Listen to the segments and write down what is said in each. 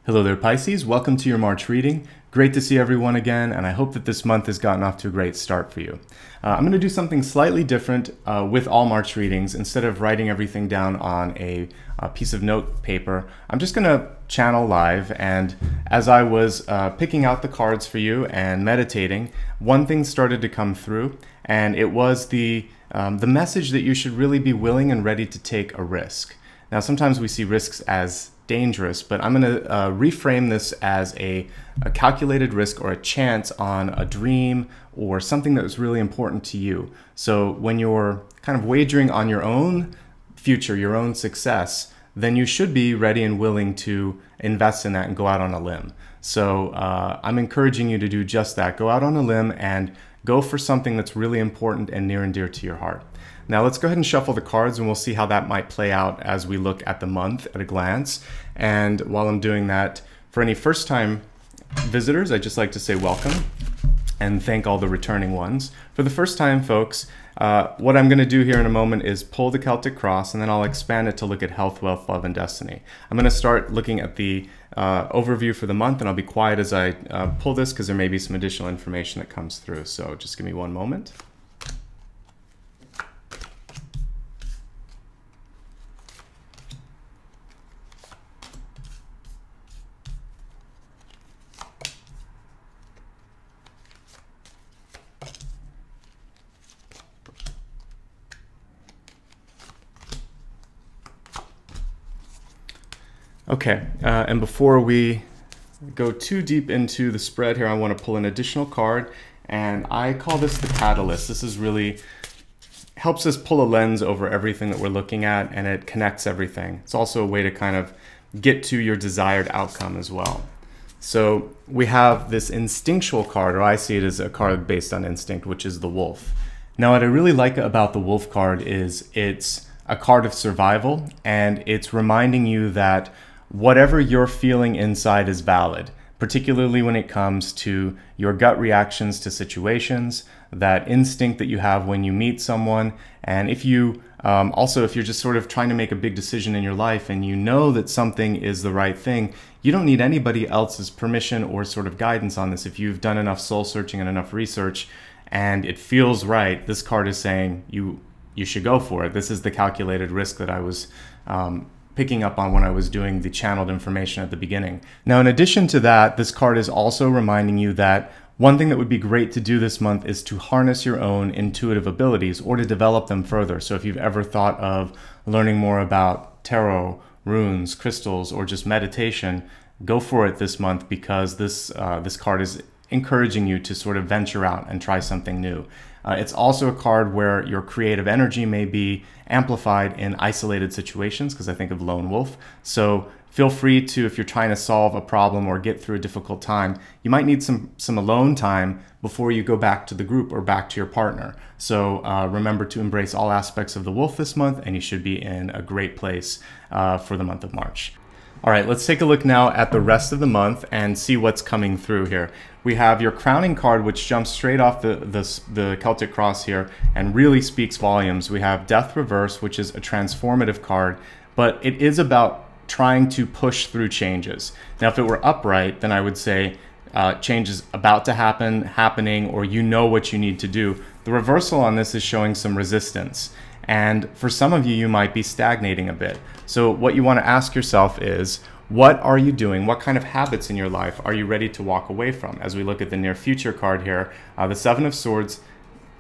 Hello there, Pisces. Welcome to your March reading. Great to see everyone again, and I hope that this month has gotten off to a great start for you. I'm going to do something slightly different with all March readings. Instead of writing everything down on a piece of note paper, I'm just going to channel live, and as I was picking out the cards for you and meditating, one thing started to come through, and it was the message that you should really be willing and ready to take a risk. Now, sometimes we see risks as dangerous, but I'm going to reframe this as a calculated risk or a chance on a dream or something that was really important to you. So when you're kind of wagering on your own future, your own success, then you should be ready and willing to invest in that and go out on a limb. So I'm encouraging you to do just that. Go out on a limb and go for something that's really important and near and dear to your heart. Now let's go ahead and shuffle the cards, and we'll see how that might play out as we look at the month at a glance. And while I'm doing that, for any first-time visitors, I'd just like to say welcome and thank all the returning ones. For the first-time folks, what I'm going to do here in a moment is pull the Celtic Cross, and then I'll expand it to look at health, wealth, love, and destiny. I'm going to start looking at the overview for the month, and I'll be quiet as I pull this because there may be some additional information that comes through. So just give me one moment. Okay, and before we go too deep into the spread here, I want to pull an additional card, and I call this the catalyst. This is really helps us pull a lens over everything that we're looking at, and it connects everything. It's also a way to kind of get to your desired outcome as well. So we have this instinctual card, or I see it as a card based on instinct, which is the wolf. Now, what I really like about the wolf card is it's a card of survival, and it's reminding you that whatever you're feeling inside is valid, particularly when it comes to your gut reactions to situations, that instinct that you have when you meet someone. And if you also, if you're just sort of trying to make a big decision in your life and you know that something is the right thing, you don't need anybody else's permission or sort of guidance on this. If you've done enough soul searching and enough research and it feels right, this card is saying you should go for it. This is the calculated risk that I was picking up on when I was doing the channeled information at the beginning. Now, in addition to that, this card is also reminding you that one thing that would be great to do this month is to harness your own intuitive abilities or to develop them further. So if you've ever thought of learning more about tarot, runes, crystals, or just meditation, go for it this month, because this card is encouraging you to sort of venture out and try something new. It's also a card where your creative energy may be amplified in isolated situations, because I think of lone wolf. So feel free to, if you're trying to solve a problem or get through a difficult time, you might need some alone time before you go back to the group or back to your partner. So remember to embrace all aspects of the wolf this month, and you should be in a great place for the month of March. All right, let's take a look now at the rest of the month and see what's coming through here. We have your crowning card, which jumps straight off the Celtic Cross here and really speaks volumes. We have Death Reverse, which is a transformative card, but it is about trying to push through changes. Now, if it were upright, then I would say change is about to happen, happening, or you know what you need to do. The reversal on this is showing some resistance. And for some of you, you might be stagnating a bit. So what you want to ask yourself is, what are you doing? What kind of habits in your life are you ready to walk away from? As we look at the near future card here, the Seven of Swords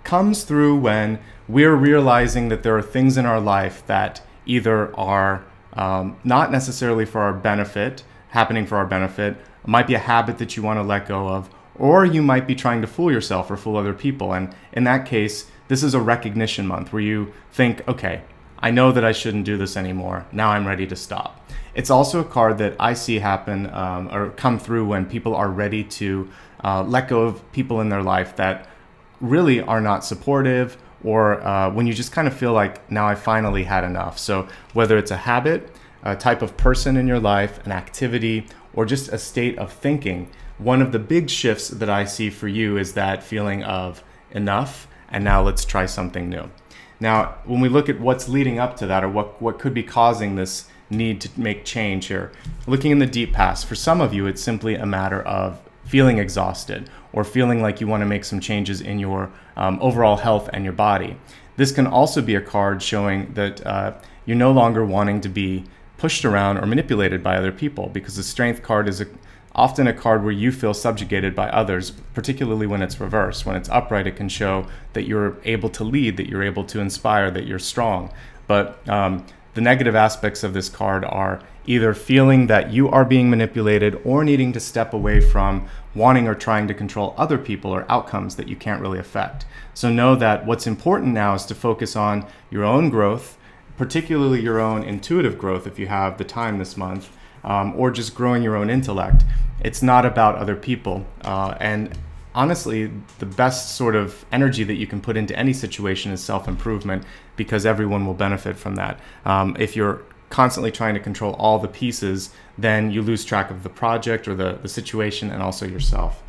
comes through when we're realizing that there are things in our life that either are not necessarily for our benefit, happening for our benefit, might be a habit that you want to let go of, or you might be trying to fool yourself or fool other people. And in that case, this is a recognition month where you think, okay, I know that I shouldn't do this anymore. Now I'm ready to stop. It's also a card that I see happen or come through when people are ready to let go of people in their life that really are not supportive, or when you just kind of feel like, now I finally had enough. So whether it's a habit, a type of person in your life, an activity, or just a state of thinking, one of the big shifts that I see for you is that feeling of enough, and now let's try something new. Now, when we look at what's leading up to that, or what could be causing this need to make change here. Looking in the deep past, for some of you, it's simply a matter of feeling exhausted or feeling like you want to make some changes in your overall health and your body. This can also be a card showing that you're no longer wanting to be pushed around or manipulated by other people, because the Strength card is often a card where you feel subjugated by others, particularly when it's reversed. When it's upright, it can show that you're able to lead, that you're able to inspire, that you're strong. But the negative aspects of this card are either feeling that you are being manipulated or needing to step away from wanting or trying to control other people or outcomes that you can't really affect. So know that what's important now is to focus on your own growth, particularly your own intuitive growth if you have the time this month, or just growing your own intellect. It's not about other people. And honestly, the best sort of energy that you can put into any situation is self-improvement, because everyone will benefit from that. If you're constantly trying to control all the pieces, then you lose track of the project or the situation, and also yourself.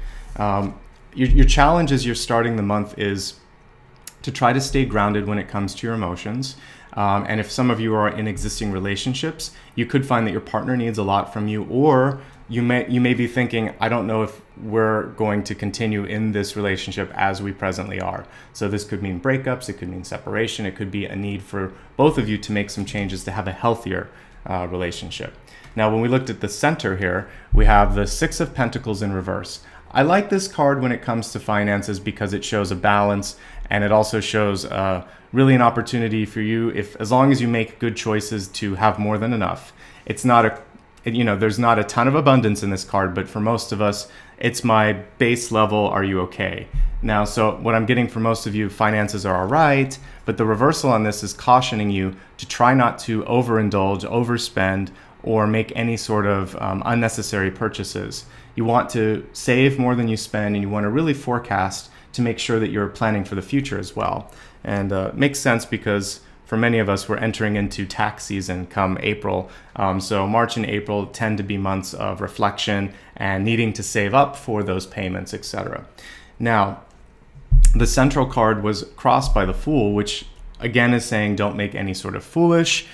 Your challenge as you're starting the month is to try to stay grounded when it comes to your emotions. And if some of you are in existing relationships, you could find that your partner needs a lot from you, or you may be thinking, I don't know if we're going to continue in this relationship as we presently are. So this could mean breakups, it could mean separation, it could be a need for both of you to make some changes to have a healthier relationship. Now, when we looked at the center here, we have the Six of Pentacles in reverse. I like this card when it comes to finances because it shows a balance, and it also shows really an opportunity for you, as long as you make good choices, to have more than enough. It's not there's not a ton of abundance in this card, but for most of us, it's my base level, are you okay? Now, so what I'm getting for most of you, finances are all right, but the reversal on this is cautioning you to try not to overindulge, overspend, or make any sort of unnecessary purchases. You want to save more than you spend, and you want to really forecast to make sure that you're planning for the future as well. And makes sense because for many of us, we're entering into tax season come April. So March and April tend to be months of reflection and needing to save up for those payments, etc. Now, the central card was crossed by the Fool, which again is saying don't make any sort of foolish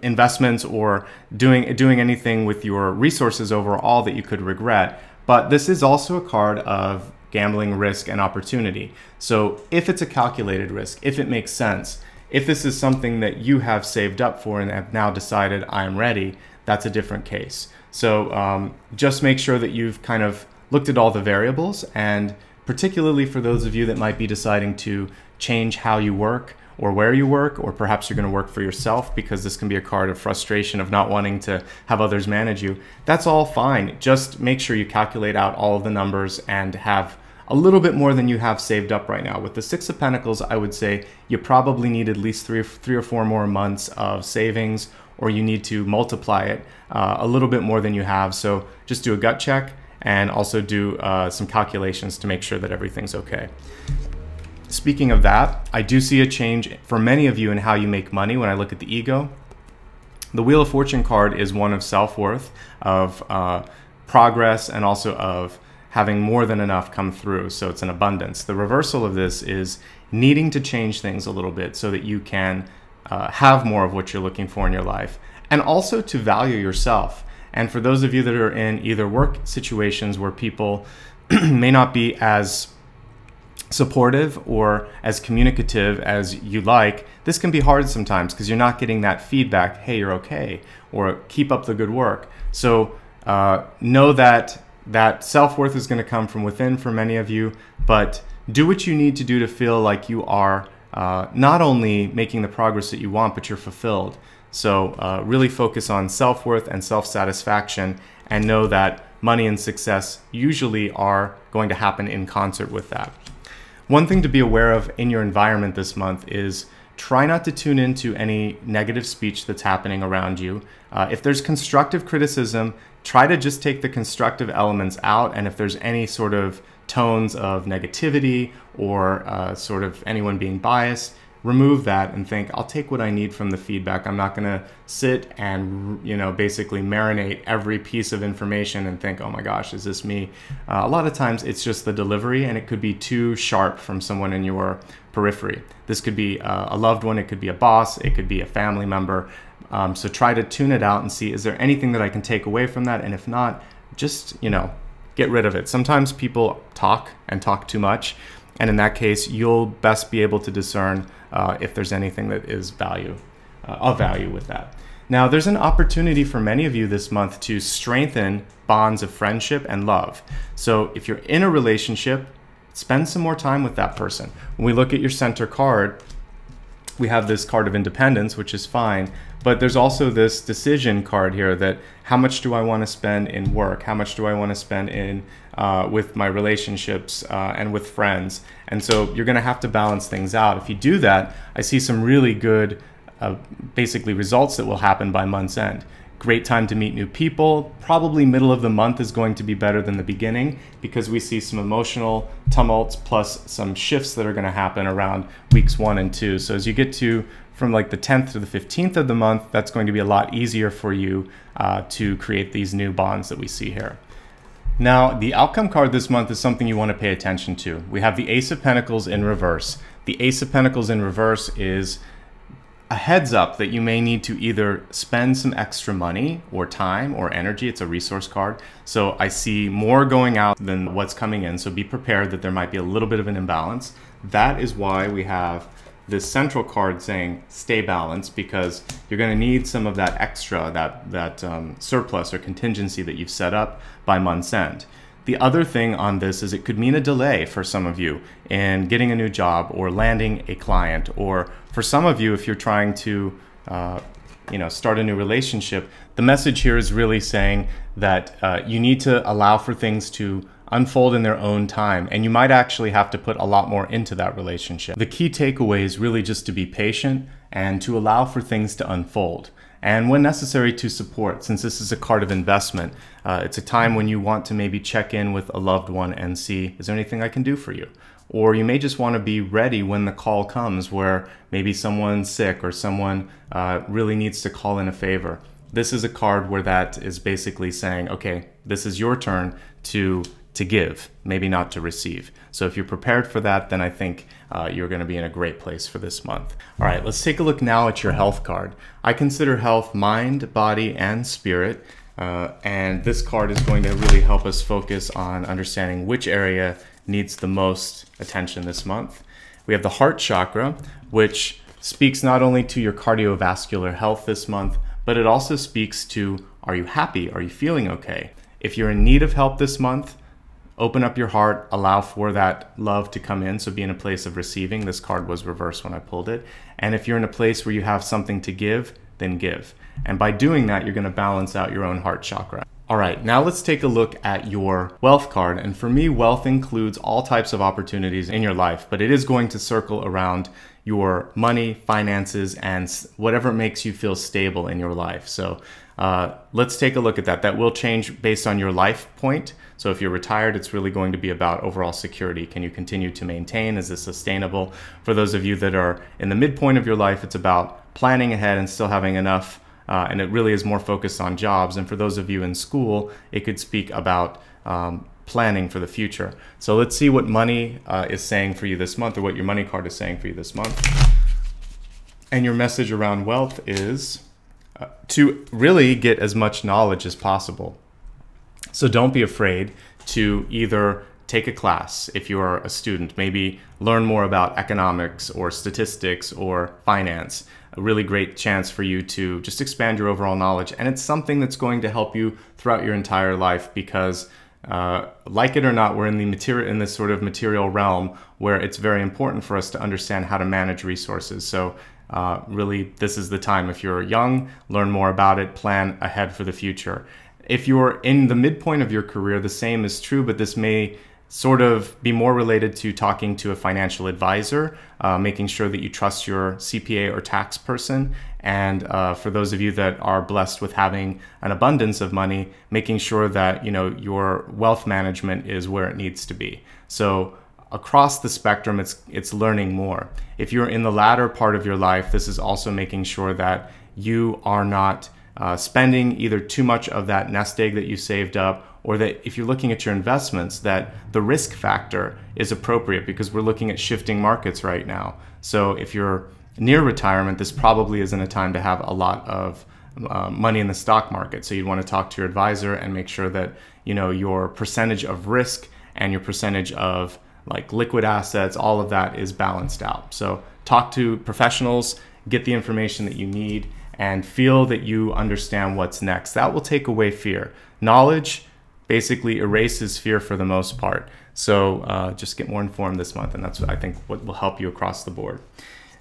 investments or doing anything with your resources overall that you could regret. But this is also a card of gambling, risk, and opportunity. So if it's a calculated risk, if it makes sense, if this is something that you have saved up for and have now decided I'm ready, that's a different case. So just make sure that you've kind of looked at all the variables, and particularly for those of you that might be deciding to change how you work or where you work, or perhaps you're going to work for yourself, because this can be a card of frustration of not wanting to have others manage you. That's all fine. Just make sure you calculate out all of the numbers and have a little bit more than you have saved up right now. With the Six of Pentacles, I would say you probably need at least three or four more months of savings, or you need to multiply it a little bit more than you have. So just do a gut check and also do some calculations to make sure that everything's okay. Speaking of that, I do see a change for many of you in how you make money when I look at the ego. The Wheel of Fortune card is one of self-worth, of progress, and also of having more than enough come through. So it's an abundance. The reversal of this is needing to change things a little bit so that you can have more of what you're looking for in your life, and also to value yourself. And for those of you that are in either work situations where people may not be as supportive or as communicative as you like, this can be hard sometimes because you're not getting that feedback, hey, you're okay, or keep up the good work. So know that self-worth is going to come from within for many of you, but do what you need to do to feel like you are not only making the progress that you want, but you're fulfilled. So really focus on self-worth and self-satisfaction, and know that money and success usually are going to happen in concert with that. One thing to be aware of in your environment this month is try not to tune into any negative speech that's happening around you. If there's constructive criticism, try to just take the constructive elements out, and if there's any sort of tones of negativity or sort of anyone being biased, remove that and think, I'll take what I need from the feedback. I'm not going to sit and, basically marinate every piece of information and think, oh my gosh, is this me? A lot of times it's just the delivery, and it could be too sharp from someone in your periphery. This could be a loved one, it could be a boss, it could be a family member. So try to tune it out and see, is there anything that I can take away from that? And if not, just, get rid of it. Sometimes people talk and talk too much. And in that case, you'll best be able to discern if there's anything that is of value with that. Now, there's an opportunity for many of you this month to strengthen bonds of friendship and love. So if you're in a relationship, spend some more time with that person. When we look at your center card, we have this card of independence, which is fine, but there's also this decision card here that how much do I want to spend in work? How much do I want to spend in with my relationships and with friends? And so you're going to have to balance things out. If you do that, I see some really good basically results that will happen by month's end. Great time to meet new people. Probably middle of the month is going to be better than the beginning because we see some emotional tumults plus some shifts that are going to happen around weeks 1 and 2. So as you get to from like the 10th to the 15th of the month, that's going to be a lot easier for you to create these new bonds that we see here. Now, the outcome card this month is something you want to pay attention to. We have the Ace of Pentacles in reverse. The Ace of Pentacles in reverse is a heads up that you may need to either spend some extra money or time or energy. It's a resource card. So I see more going out than what's coming in. So be prepared that there might be a little bit of an imbalance. That is why we have this central card saying stay balanced, because you're going to need some of that extra, that surplus or contingency that you've set up by month's end. The other thing on this is it could mean a delay for some of you in getting a new job or landing a client, or for some of you, if you're trying to start a new relationship, the message here is really saying that you need to allow for things to unfold in their own time, and you might actually have to put a lot more into that relationship. The key takeaway is really just to be patient and to allow for things to unfold. And when necessary, to support. Since this is a card of investment, it's a time when you want to maybe check in with a loved one and see, is there anything I can do for you? Or you may just want to be ready when the call comes where maybe someone's sick or someone really needs to call in a favor. This is a card where that is basically saying, okay, this is your turn to give, maybe not to receive. So if you're prepared for that, then I think you're going to be in a great place for this month. All right, let's take a look now at your health card. I consider health mind, body, and spirit. And this card is going to really help us focus on understanding which area needs the most attention this month. We have the heart chakra, which speaks not only to your cardiovascular health this month, but it also speaks to, are you happy? Are you feeling okay? If you're in need of help this month, open up your heart, allow for that love to come in. So be in a place of receiving. This card was reversed when I pulled it. And if you're in a place where you have something to give, then give. And by doing that, you're going to balance out your own heart chakra. All right, now let's take a look at your wealth card. And for me, wealth includes all types of opportunities in your life, but it is going to circle around your money, finances, and whatever makes you feel stable in your life. So let's take a look at that. That will change based on your life point. So if you're retired, it's really going to be about overall security. Can you continue to maintain? Is this sustainable? For those of you that are in the midpoint of your life, it's about planning ahead and still having enough. And it really is more focused on jobs. And for those of you in school, it could speak about planning for the future. So let's see what money is saying for you this month, or what your money card is saying for you this month. And your message around wealth is to really get as much knowledge as possible. So don't be afraid to either take a class if you're a student, maybe learn more about economics or statistics or finance. A really great chance for you to just expand your overall knowledge. And it's something that's going to help you throughout your entire life because like it or not, we're in this sort of material realm where it's very important for us to understand how to manage resources. So really, this is the time. If you're young, learn more about it, plan ahead for the future. If you're in the midpoint of your career, the same is true, but this may sort of be more related to talking to a financial advisor, making sure that you trust your CPA or tax person. And for those of you that are blessed with having an abundance of money, making sure that your wealth management is where it needs to be. So across the spectrum, it's learning more. If you're in the latter part of your life, this is also making sure that you are not spending either too much of that nest egg that you saved up, or that if you're looking at your investments, that the risk factor is appropriate, because we're looking at shifting markets right now. So if you're near retirement, this probably isn't a time to have a lot of money in the stock market. So you'd want to talk to your advisor and make sure that, you know, your percentage of risk and your percentage of like liquid assets, all of that is balanced out. So talk to professionals, get the information that you need, and feel that you understand what's next. That will take away fear. Knowledge basically erases fear for the most part. So just get more informed this month, and that's, I think, what will help you across the board.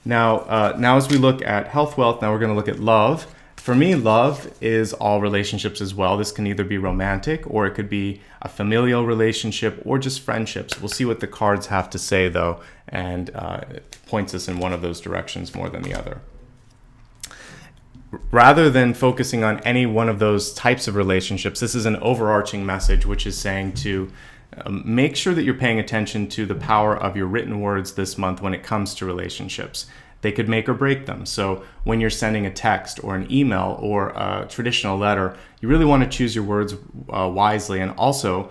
Now, now as we look at health, wealth, now we're going to look at love. For me, love is all relationships as well. This can either be romantic, or it could be a familial relationship, or just friendships. We'll see what the cards have to say, though, and it points us in one of those directions more than the other. Rather than focusing on any one of those types of relationships, this is an overarching message, which is saying to make sure that you're paying attention to the power of your written words this month when it comes to relationships. They could make or break them. So when you're sending a text or an email or a traditional letter, you really want to choose your words wisely. And also,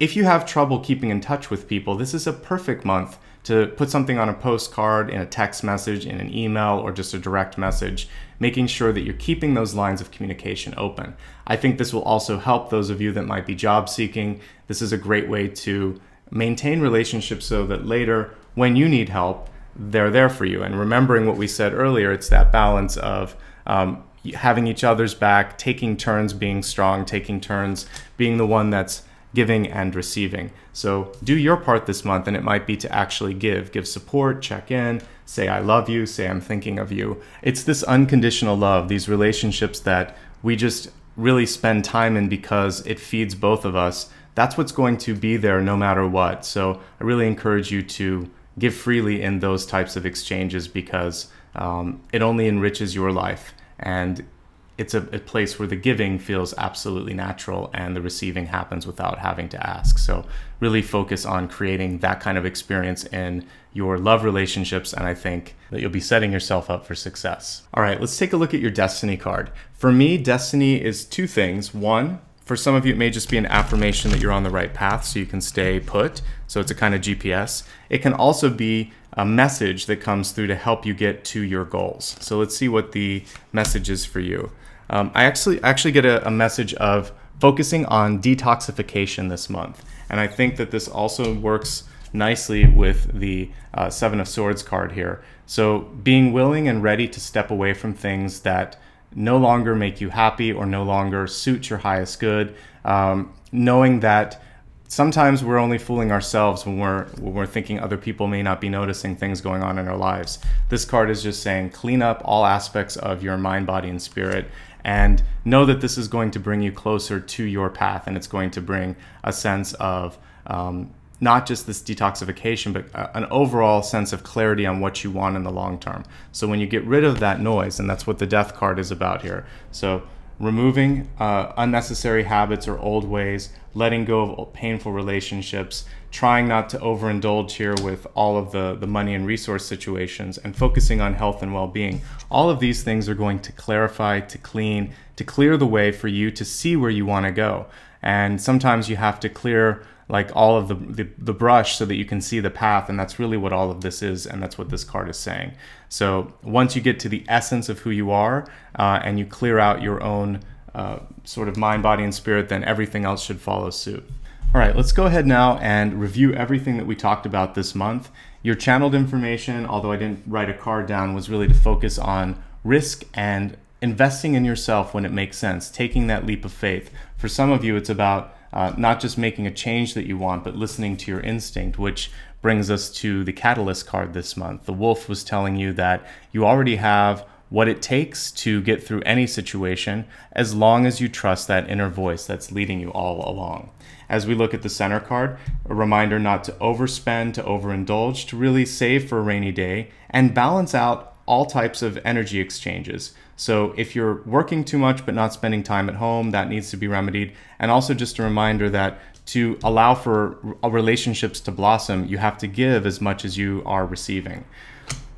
if you have trouble keeping in touch with people, this is a perfect month to put something on a postcard, in a text message, in an email, or just a direct message, making sure that you're keeping those lines of communication open. I think this will also help those of you that might be job seeking. This is a great way to maintain relationships so that later, when you need help, they're there for you. And remembering what we said earlier, it's that balance of having each other's back, taking turns being strong, taking turns being the one that's giving and receiving. So do your part this month, and it might be to actually give support, check in, say I love you, say I'm thinking of you. It's this unconditional love, these relationships that we just really spend time in because it feeds both of us. That's what's going to be there no matter what. So I really encourage you to give freely in those types of exchanges, because it only enriches your life, and it's a place where the giving feels absolutely natural and the receiving happens without having to ask. So really focus on creating that kind of experience in your love relationships, and I think that you'll be setting yourself up for success. All right, let's take a look at your destiny card. For me, destiny is two things. One, for some of you, it may just be an affirmation that you're on the right path so you can stay put. So it's a kind of GPS. It can also be a message that comes through to help you get to your goals. So let's see what the message is for you. I actually get a message of focusing on detoxification this month. And I think that this also works nicely with the Seven of Swords card here. So being willing and ready to step away from things that no longer make you happy or no longer suit your highest good, knowing that sometimes we're only fooling ourselves when we're thinking other people may not be noticing things going on in our lives. This card is just saying clean up all aspects of your mind, body, and spirit, and know that this is going to bring you closer to your path, and it's going to bring a sense of not just this detoxification, but an overall sense of clarity on what you want in the long term. So when you get rid of that noise, and that's what the Death card is about here. So removing unnecessary habits or old ways, letting go of painful relationships, trying not to overindulge here with all of the money and resource situations, and focusing on health and well-being. All of these things are going to clarify, to clean, to clear the way for you to see where you want to go. And sometimes you have to clear like all of the brush so that you can see the path, and that's really what all of this is, and that's what this card is saying. So once you get to the essence of who you are and you clear out your own sort of mind, body, and spirit, then everything else should follow suit. All right, let's go ahead now and review everything that we talked about this month. Your channeled information, although I didn't write a card down, was really to focus on risk and investing in yourself when it makes sense, taking that leap of faith. For some of you, it's about not just making a change that you want, but listening to your instinct, which brings us to the Catalyst card this month. The Wolf was telling you that you already have what it takes to get through any situation, as long as you trust that inner voice that's leading you all along. As we look at the center card, a reminder not to overspend, to overindulge, to really save for a rainy day, and balance out all types of energy exchanges. So if you're working too much but not spending time at home, that needs to be remedied. And also just a reminder that to allow for relationships to blossom, you have to give as much as you are receiving.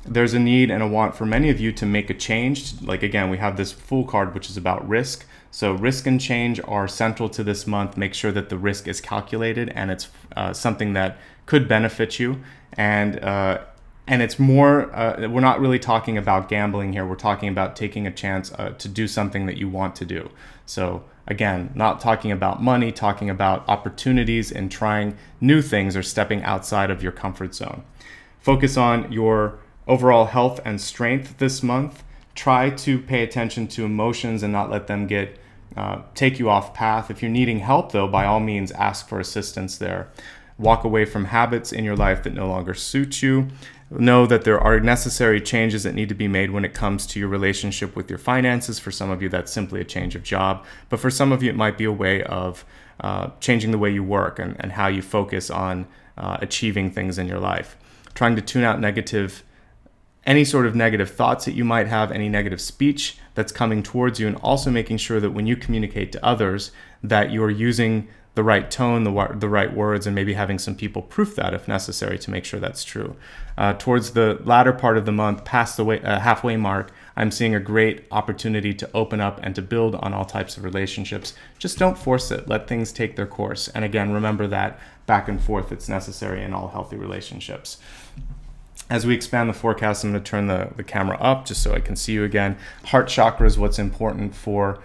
There's a need and a want for many of you to make a change. Like again, we have this Fool card, which is about risk. So risk and change are central to this month. Make sure that the risk is calculated and it's something that could benefit you. And And it's more, we're not really talking about gambling here. We're talking about taking a chance to do something that you want to do. So again, not talking about money, talking about opportunities and trying new things or stepping outside of your comfort zone. Focus on your overall health and strength this month. Try to pay attention to emotions and not let them take you off path. If you're needing help though, by all means, ask for assistance there. Walk away from habits in your life that no longer suit you. Know that there are necessary changes that need to be made when it comes to your relationship with your finances. For some of you, that's simply a change of job. But for some of you, it might be a way of changing the way you work and how you focus on achieving things in your life. Trying to tune out any sort of negative thoughts that you might have, any negative speech that's coming towards you, and also making sure that when you communicate to others that you're using the right tone, the right words, and maybe having some people proof that if necessary to make sure that's true. Towards the latter part of the month, past the halfway mark, I'm seeing a great opportunity to open up and to build on all types of relationships. Just don't force it. Let things take their course. And again, remember that back and forth, it's necessary in all healthy relationships. As we expand the forecast, I'm going to turn the camera up just so I can see you again. Heart chakra is what's important for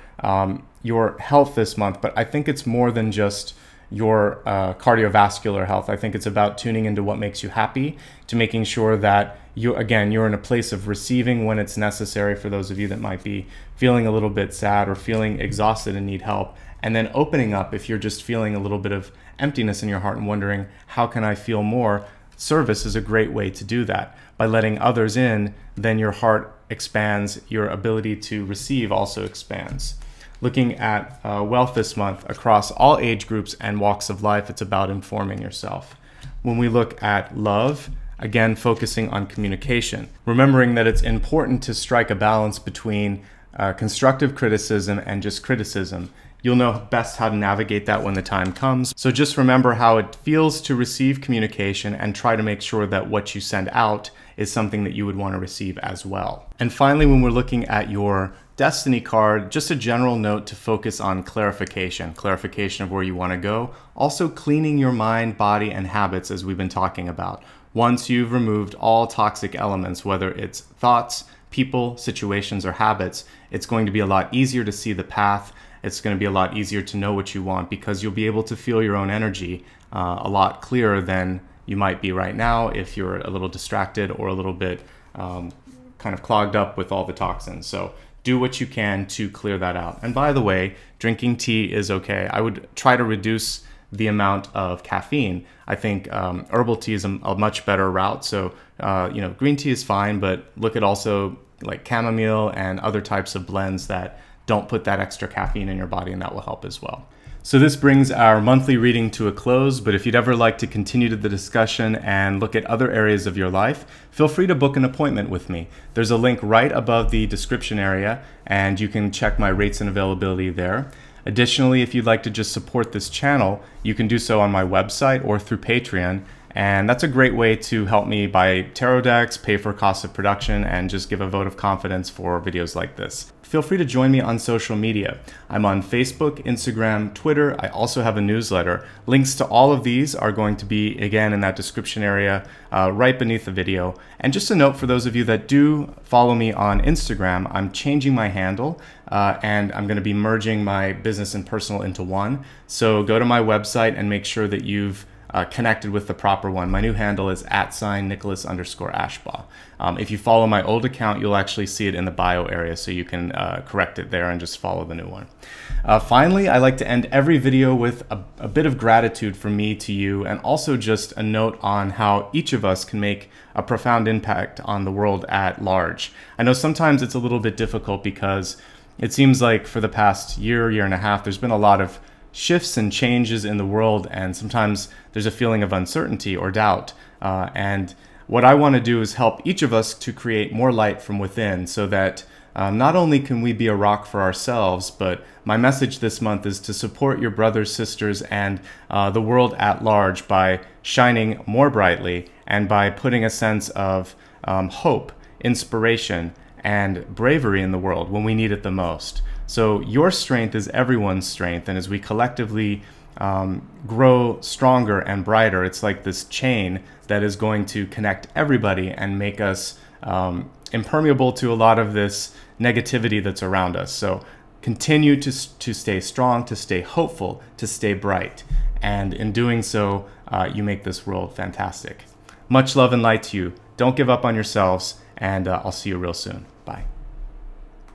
your health this month, but I think it's more than just your cardiovascular health. I think it's about tuning into what makes you happy, to making sure that you're in a place of receiving when it's necessary for those of you that might be feeling a little bit sad or feeling exhausted and need help, and then opening up if you're just feeling a little bit of emptiness in your heart and wondering, how can I feel more? Service is a great way to do that. By letting others in, then your heart expands, your ability to receive also expands. Looking at wealth this month across all age groups and walks of life, it's about informing yourself. When we look at love, again, focusing on communication, remembering that it's important to strike a balance between constructive criticism and just criticism. You'll know best how to navigate that when the time comes. So just remember how it feels to receive communication and try to make sure that what you send out is something that you would want to receive as well. And finally, when we're looking at your destiny card, just a general note to focus on clarification of where you want to go. Also cleaning your mind, body, and habits, as we've been talking about. Once you've removed all toxic elements, whether it's thoughts, people, situations, or habits, it's going to be a lot easier to see the path. It's going to be a lot easier to know what you want because you'll be able to feel your own energy a lot clearer than you might be right now if you're a little distracted or a little bit kind of clogged up with all the toxins. So do what you can to clear that out. And by the way, drinking tea is okay. I would try to reduce the amount of caffeine. I think herbal tea is a much better route. So, green tea is fine, but look at also like chamomile and other types of blends that don't put that extra caffeine in your body, and that will help as well. So this brings our monthly reading to a close, but if you'd ever like to continue to the discussion and look at other areas of your life, feel free to book an appointment with me. There's a link right above the description area, and you can check my rates and availability there. Additionally, if you'd like to just support this channel, you can do so on my website or through Patreon. And that's a great way to help me buy tarot decks, pay for costs of production, and just give a vote of confidence for videos like this. Feel free to join me on social media. I'm on Facebook, Instagram, Twitter. I also have a newsletter. Links to all of these are going to be, again, in that description area right beneath the video. And just a note for those of you that do follow me on Instagram, I'm changing my handle and I'm going to be merging my business and personal into one. So go to my website and make sure that you've connected with the proper one. My new handle is @Nicholas_Ashbaugh. If you follow my old account, you'll actually see it in the bio area, so you can correct it there and just follow the new one. Finally, I like to end every video with a bit of gratitude from me to you, and also just a note on how each of us can make a profound impact on the world at large. I know sometimes it's a little bit difficult because it seems like for the past year and a half, there's been a lot of shifts and changes in the world, and sometimes there's a feeling of uncertainty or doubt. And what I want to do is help each of us to create more light from within, so that not only can we be a rock for ourselves, but my message this month is to support your brothers, sisters, and the world at large by shining more brightly and by putting a sense of hope, inspiration, and bravery in the world when we need it the most. So your strength is everyone's strength, and as we collectively grow stronger and brighter. It's like this chain that is going to connect everybody and make us impermeable to a lot of this negativity that's around us. So continue to stay strong, to stay hopeful, to stay bright. And in doing so, you make this world fantastic. Much love and light to you. Don't give up on yourselves, and I'll see you real soon. Bye.